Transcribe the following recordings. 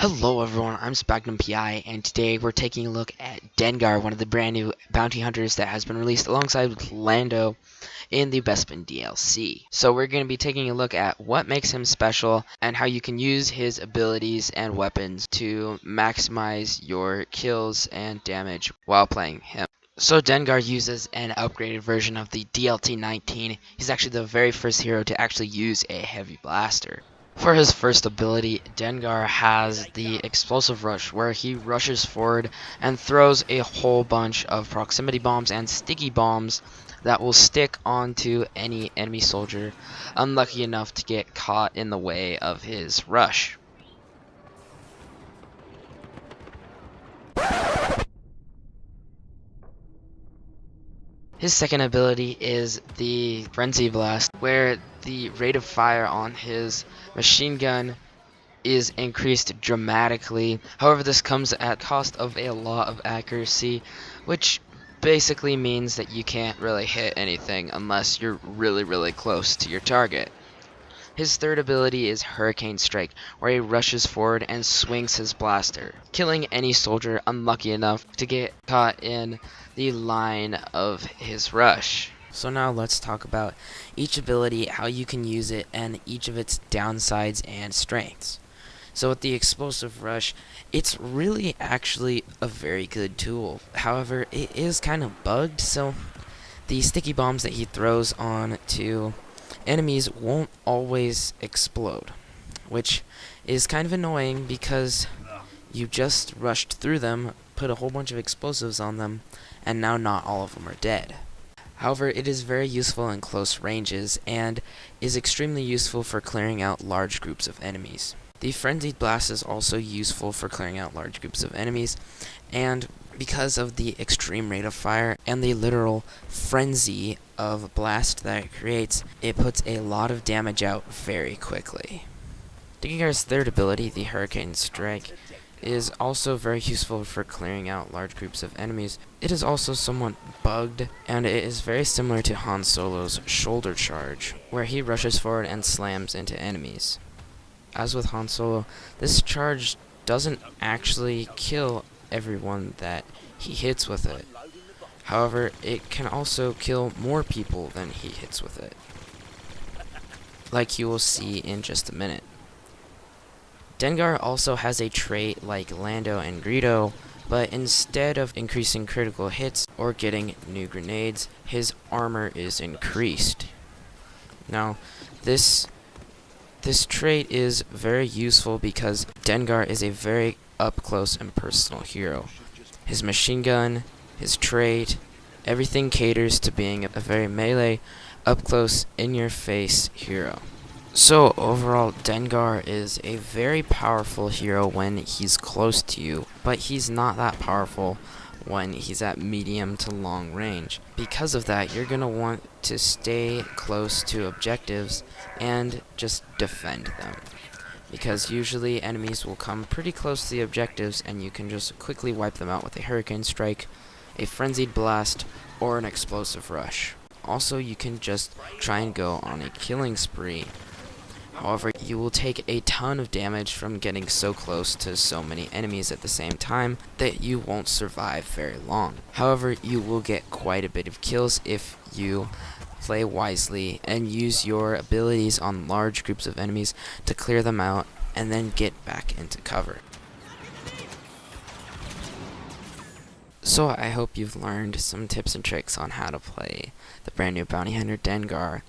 Hello everyone, I'm Spagnumpii, PI, and today we're taking a look at Dengar, one of the brand new bounty hunters that has been released alongside with Lando in the Bespin DLC. So we're going to be taking a look at what makes him special and how you can use his abilities and weapons to maximize your kills and damage while playing him. So Dengar uses an upgraded version of the DLT 19. He's actually the very first hero to actually use a heavy blaster. For his first ability, Dengar has the Explosive Rush, where he rushes forward and throws a whole bunch of proximity bombs and sticky bombs that will stick onto any enemy soldier unlucky enough to get caught in the way of his rush. His second ability is the Frenzy Blast, where the rate of fire on his machine gun is increased dramatically. However, this comes at cost of a lot of accuracy, which basically means that you can't really hit anything unless you're really close to your target. His third ability is Hurricane Strike, where he rushes forward and swings his blaster, killing any soldier unlucky enough to get caught in the line of his rush. So now let's talk about each ability, how you can use it, and each of its downsides and strengths. So with the Explosive Rush, it's really actually a very good tool. However, it is kind of bugged, so the sticky bombs that he throws on to enemies won't always explode, which is kind of annoying because you just rushed through them, put a whole bunch of explosives on them, and now not all of them are dead. However, it is very useful in close ranges and is extremely useful for clearing out large groups of enemies. The Frenzied Blast is also useful for clearing out large groups of enemies, and because of the extreme rate of fire and the literal frenzy of blast that it creates, it puts a lot of damage out very quickly. Dengar's third ability, the Hurricane Strike, is also very useful for clearing out large groups of enemies. It is also somewhat bugged, and it is very similar to Han Solo's Shoulder Charge, where he rushes forward and slams into enemies. As with Han Solo, this charge doesn't actually kill everyone that he hits with it. However, it can also kill more people than he hits with it, like you will see in just a minute. Dengar also has a trait like Lando and Greedo, but instead of increasing critical hits or getting new grenades, his armor is increased. Now, this trait is very useful because Dengar is a very up-close and personal hero. His machine gun, his trait, everything caters to being a very melee, up-close, in-your-face hero. So overall, Dengar is a very powerful hero when he's close to you, but he's not that powerful when he's at medium to long range. Because of that, you're going to want to stay close to objectives and just defend them, because usually enemies will come pretty close to the objectives and you can just quickly wipe them out with a Hurricane Strike, a Frenzied Blast, or an Explosive Rush. Also, you can just try and go on a killing spree. However, you will take a ton of damage from getting so close to so many enemies at the same time that you won't survive very long. However, you will get quite a bit of kills if you play wisely and use your abilities on large groups of enemies to clear them out and then get back into cover. So I hope you've learned some tips and tricks on how to play the brand new bounty hunter Dengar,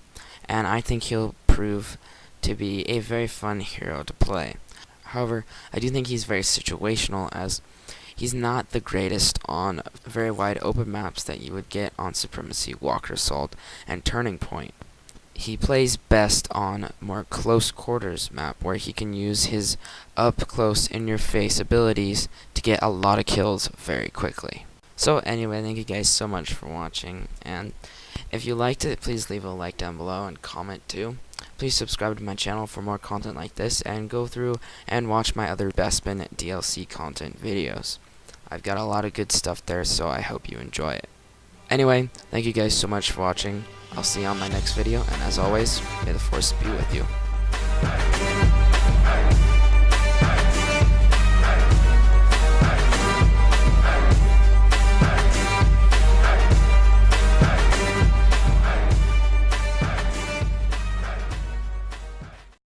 and I think he'll prove to be a very fun hero to play. However, I do think he's very situational, as he's not the greatest on very wide open maps that you would get on Supremacy, Walker Assault, and Turning Point. He plays best on more close quarters map, where he can use his up close in your face abilities to get a lot of kills very quickly. So anyway, thank you guys so much for watching, and if you liked it, please leave a like down below and comment too. Please subscribe to my channel for more content like this, and go through and watch my other Bespin DLC content videos. I've got a lot of good stuff there, so I hope you enjoy it. Anyway, thank you guys so much for watching. I'll see you on my next video, and as always, may the Force be with you.